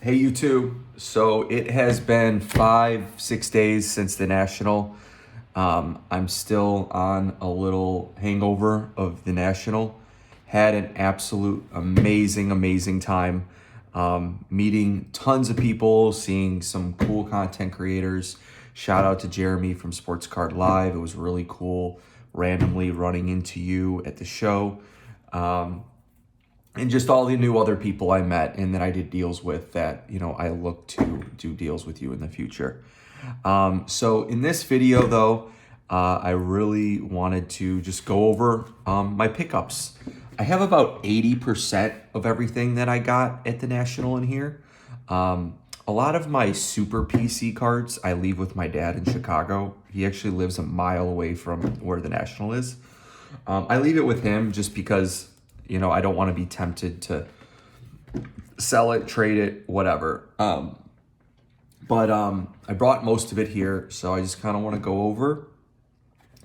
Hey, YouTube. So it has been 5-6 days since the National. I'm still on a little hangover of the National. Had an absolute amazing time. Meeting tons of people, seeing some cool content creators. Shout out to Jeremy from Sports Card Live. It was really cool randomly running into you at the show. And just all the new other people I met and that I did deals with that, I look to do deals with you in the future. So in this video though, I really wanted to just go over my pickups. I have about 80% of everything that I got at the National in here. A lot of my super PC cards I leave with my dad in Chicago. He actually lives a mile away from where the National is. I leave it with him just because I don't want to be tempted to sell it, trade it, whatever. But I brought most of it here, so I just kind of want to go over,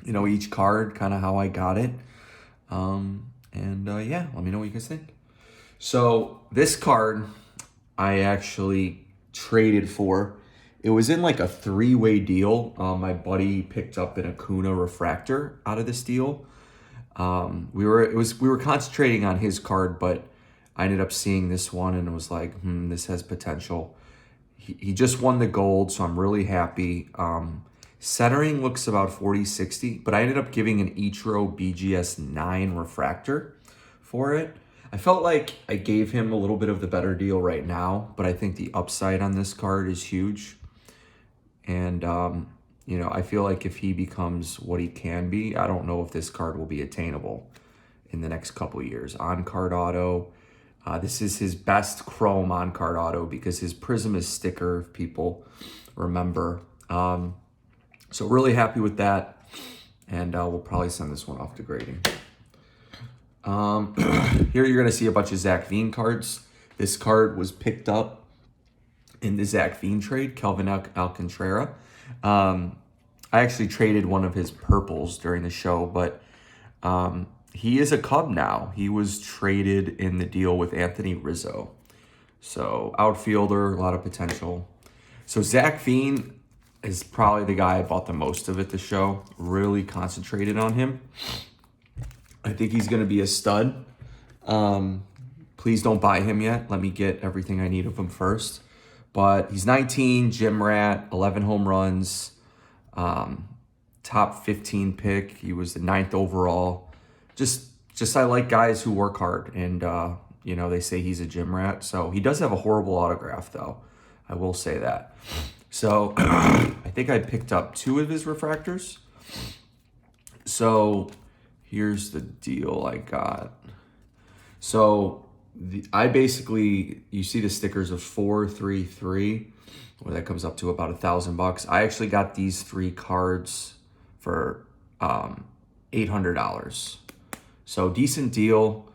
each card, kind of how I got it. Yeah, let me know what you guys think. So this card I actually traded for. It was in like a three-way deal. My buddy picked up an Acuna refractor out of this deal. We were concentrating on his card, but I ended up seeing this one and it was like, this has potential. He just won the gold, so I'm really happy. Centering looks about 40-60, but I ended up giving an Ichiro BGS 9 refractor for it. I felt like I gave him a little bit of the better deal right now, but I think the upside on this card is huge. And, I feel like if he becomes what he can be, I don't know if this card will be attainable in the next couple of years. On-card auto. This is his best chrome on-card auto because his Prism is sticker, if people remember. So really happy with that. And we'll probably send this one off to grading. Here you're going to see a bunch of Zach Veen cards. This card was picked up in the Zach Veen trade, Kelvin Alcantara. I actually traded one of his purples during the show, but he is a Cub now. He was traded in the deal with Anthony Rizzo. So outfielder, a lot of potential. So Zach Veen is probably the guy I bought the most of at the show. Really concentrated on him. I think he's going to be a stud. Please don't buy him yet. Let me get everything I need of him first. But he's 19, gym rat, 11 home runs, top 15 pick. He was the 9th overall. Just I like guys who work hard, and they say he's a gym rat. So he does have a horrible autograph, though. I will say that. So I think I picked up 2 of his refractors. So here's the deal I got. So I basically, you see the stickers of 433, where that comes up to about $1,000. I actually got these 3 cards for $800. So decent deal.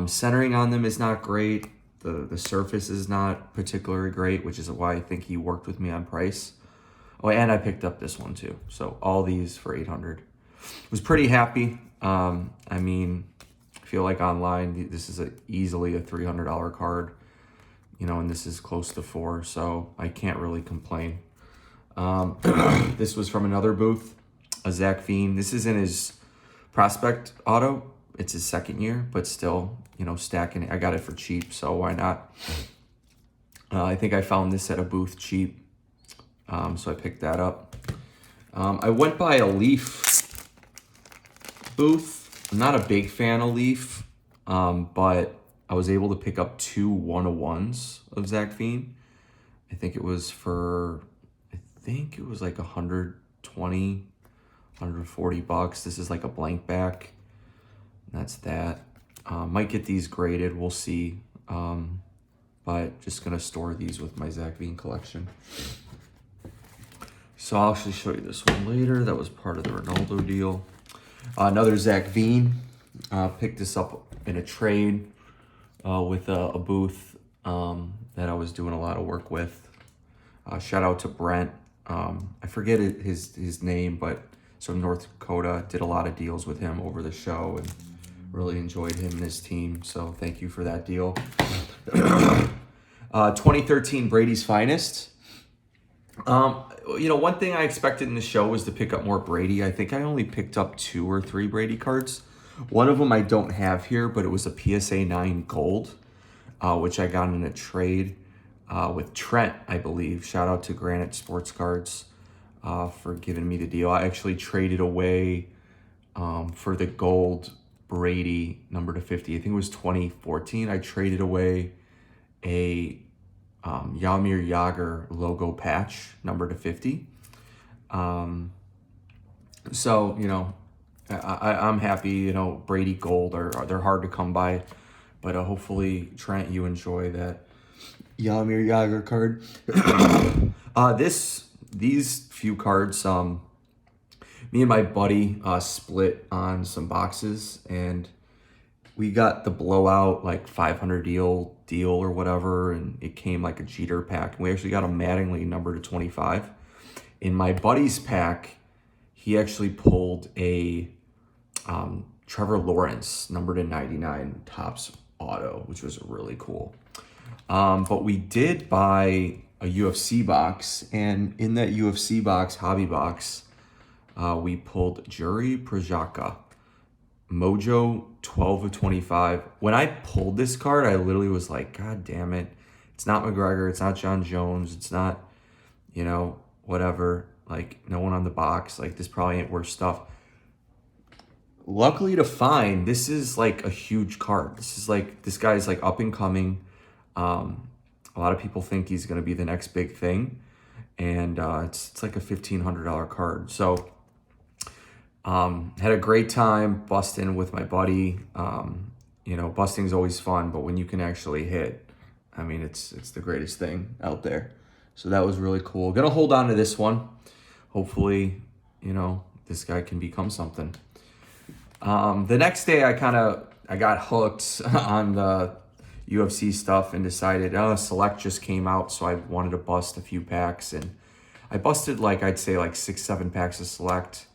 Centering on them is not great. The surface is not particularly great, which is why I think he worked with me on price. Oh, and I picked up this one too. So all these for $800. Was pretty happy. I feel like online, this is easily a $300 card, and this is close to $400, so I can't really complain. This was from another booth, a Zach Veen. This is in his prospect auto. It's his 2nd year, but still, stacking it. I got it for cheap, so why not? I think I found this at a booth cheap, so I picked that up. I went by a Leaf booth. I'm not a big fan of Leaf, but I was able to pick up 2 1-of-1s of Zach Veen. I think it was like $120, $140. This is like a blank back. That's that. Might get these graded. We'll see. But just going to store these with my Zach Veen collection. So I'll actually show you this one later. That was part of the Ronaldo deal. Another Zach Veen. Picked this up in a trade with a booth that I was doing a lot of work with. Shout out to Brent. I forget his name, but from North Dakota. Did a lot of deals with him over the show and really enjoyed him and his team. So thank you for that deal. 2013 Brady's Finest. One thing I expected in the show was to pick up more Brady. I think I only picked up 2 or 3 Brady cards. One of them I don't have here, but it was a PSA 9 gold, which I got in a trade with Trent, I believe. Shout out to Granite Sports Cards for giving me the deal. I actually traded away for the gold Brady number to 50. I think it was 2014. I traded away a Jaromir Jagr logo patch number to 50. So, I'm happy, Brady gold they're hard to come by, but hopefully Trent, you enjoy that Jaromir Jagr card. These few cards, me and my buddy split on some boxes, and we got the blowout like 500 deal or whatever, and it came like a Jeter pack. And we actually got a Mattingly number to 25. In my buddy's pack, he actually pulled a Trevor Lawrence number to 99 Topps auto, which was really cool. But we did buy a UFC box, and in that UFC box, hobby box, we pulled Jiri Prajaka, Mojo 12 of 25. When I pulled this card, I literally was like, God damn it. It's not McGregor. It's not John Jones. It's not, whatever. Like, no one on the box. Like, this probably ain't worth stuff. Luckily to find, this is like a huge card. This guy's like up and coming. A lot of people think he's going to be the next big thing. And it's like a $1,500 card. So, had a great time busting with my buddy. Busting's always fun, but when you can actually hit, I mean, it's the greatest thing out there. So that was really cool. Gonna hold on to this one. Hopefully, this guy can become something. The next day, I got hooked on the UFC stuff and decided, Select just came out, so I wanted to bust a few packs, and I busted I'd say 6-7 packs of Select.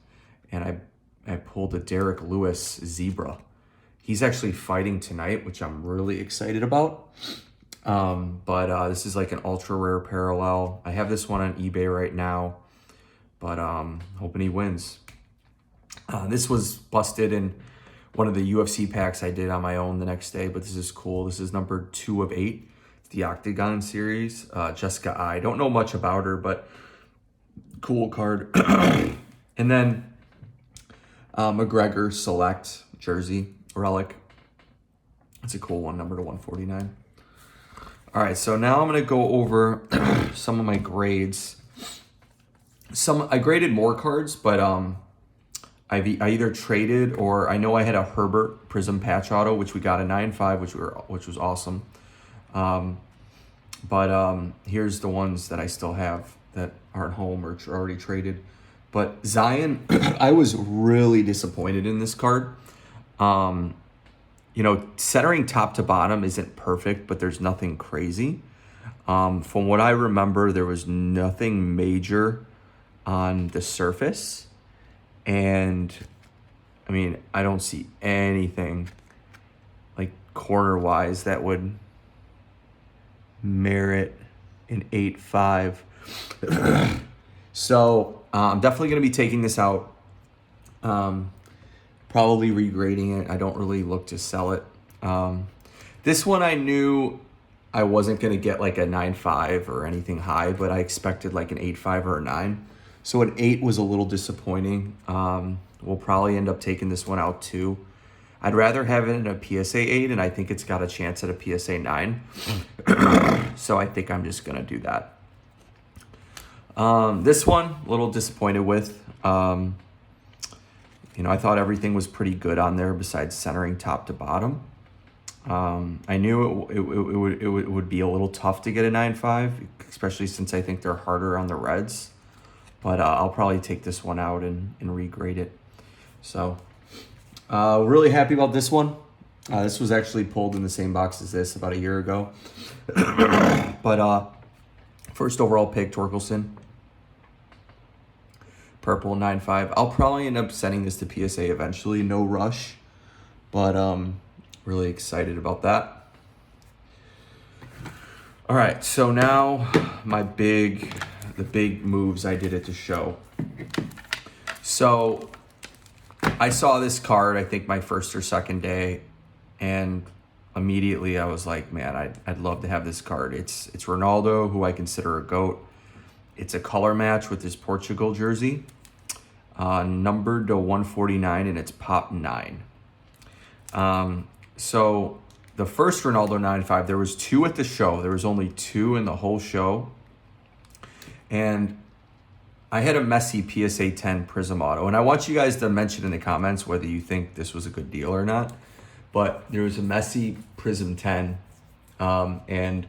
And I pulled a Derek Lewis Zebra. He's actually fighting tonight, which I'm really excited about. But this is like an ultra rare parallel. I have this one on eBay right now, but hoping he wins. This was busted in one of the UFC packs I did on my own the next day, but this is cool. This is number 2 of 8. It's the Octagon series. Jessica I don't know much about her, but cool card. And then McGregor Select jersey relic. It's a cool one, number to 149. All right, so now I'm going to go over some of my grades. I graded more cards, but I either traded, or I know I had a Herbert Prism patch auto, which we got a 9.5, which was awesome. But here's the ones that I still have that aren't home or already traded. But Zion, I was really disappointed in this card. Centering top to bottom isn't perfect, but there's nothing crazy. From what I remember, there was nothing major on the surface. And, I don't see anything, corner-wise, that would merit an 8.5. So, I'm definitely going to be taking this out, probably regrading it. I don't really look to sell it. This one I knew I wasn't going to get a 9.5 or anything high, but I expected an 8.5 or a 9. So an 8 was a little disappointing. We'll probably end up taking this one out too. I'd rather have it in a PSA 8, and I think it's got a chance at a PSA 9. So I think I'm just going to do that. This one, a little disappointed with. I thought everything was pretty good on there besides centering top to bottom. I knew it would be a little tough to get a 9.5, especially since I think they're harder on the reds. But I'll probably take this one out and regrade it. So, really happy about this one. This was actually pulled in the same box as this about a year ago. But first overall pick, Torkelson. Purple 9.5. I'll probably end up sending this to PSA eventually. No rush. But really excited about that. All right, so now the big moves I did at the show. So I saw this card, I think my first or second day, and immediately I was like, man, I'd love to have this card. It's Ronaldo, who I consider a GOAT. It's a color match with his Portugal jersey, numbered to 149, and it's pop 9. So the first Ronaldo 9.5, there was 2 at the show. There was only 2 in the whole show. And I had a Messi PSA 10 Prism Auto. And I want you guys to mention in the comments whether you think this was a good deal or not. But there was a Messi Prism 10 and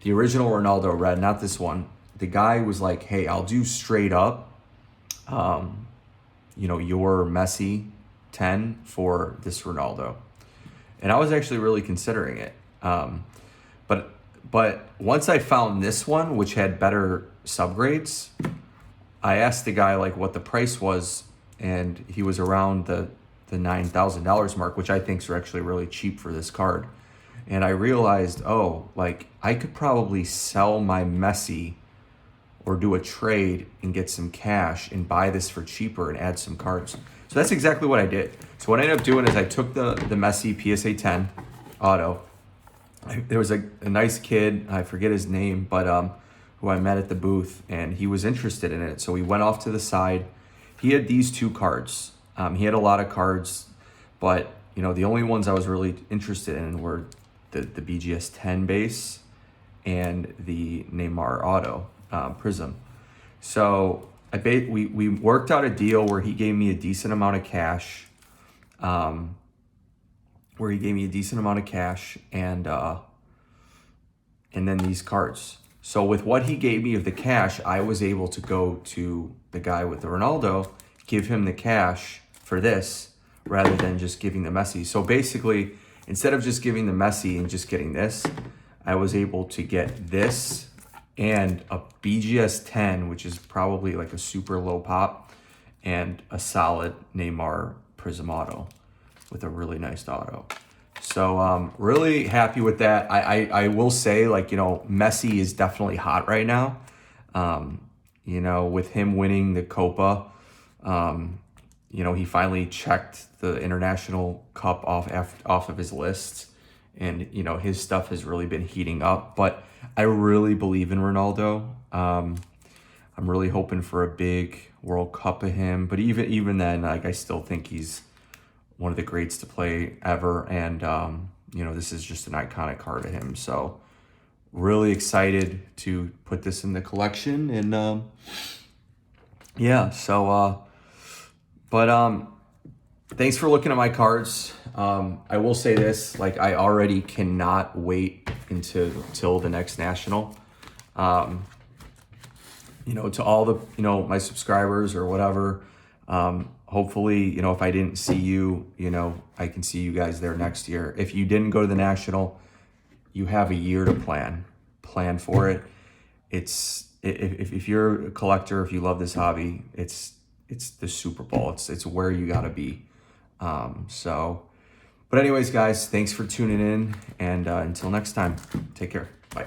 the original Ronaldo red, not this one. The guy was like, hey, I'll do straight up, your Messi 10 for this Ronaldo. And I was actually really considering it. But once I found this one, which had better subgrades, I asked the guy like what the price was, and he was around the $9,000 mark, which I think is actually really cheap for this card. And I realized, I could probably sell my Messi or do a trade and get some cash and buy this for cheaper and add some cards. So that's exactly what I did. So what I ended up doing is I took the Messi PSA 10 auto. There was a nice kid, I forget his name, but who I met at the booth, and he was interested in it. So we went off to the side. He had these 2 cards. He had a lot of cards, but the only ones I was really interested in were the BGS 10 base and the Neymar auto Prism. So we worked out a deal where he gave me a decent amount of cash, and then these cards. So with what he gave me of the cash, I was able to go to the guy with the Ronaldo, give him the cash for this rather than just giving the Messi. So basically, instead of just giving the Messi and just getting this, I was able to get this and a BGS 10, which is probably like a super low pop, and a solid Neymar Prism Auto with a really nice auto. So really happy with that. I will say, Messi is definitely hot right now. With him winning the Copa, he finally checked the International Cup off of his list. And, his stuff has really been heating up. But I really believe in Ronaldo. I'm really hoping for a big World Cup of him. But even then, I still think he's one of the greats to play ever. And, this is just an iconic card of him. So really excited to put this in the collection. And, thanks for looking at my cards. I will say this, I already cannot wait until the next national. To all the, my subscribers or whatever, hopefully, if I didn't see you, I can see you guys there next year. If you didn't go to the national, you have a year to plan for it. If you're a collector, if you love this hobby, it's the Super Bowl. It's where you gotta be. But anyways, guys, thanks for tuning in, and until next time, take care. Bye.